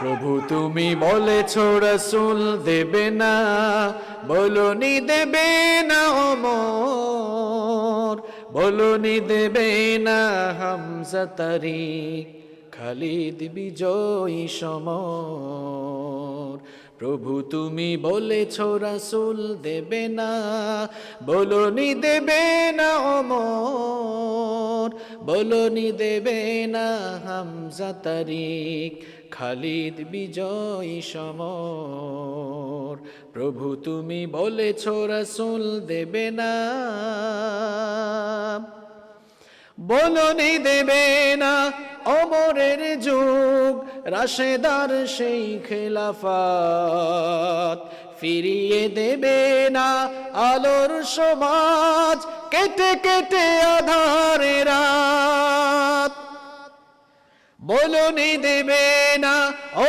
প্রভু তুমি বলেছ রাসূল দেবে না, বলনি দেবে না ওমর, বলনি দেবে না হামজা তারিক, খালিদ বিজয়ী সমর। প্রভু তুমি বলেছ রাসূল দেবে না, বলনি দেবে না ওমর, বলনি দেবে না হামজা তারিক, খালিদ বিজয়ী সমর। প্রভু তুমি বলেছ রাসূল দেবে না, বলনি দেবে না ওমরের যুগ, রাশেদার সেই খেলাফত, ফিরিয়ে দেবে না আলোর সমাজ, কেটে কেটে আঁধারে রাত। বলনি দেবে না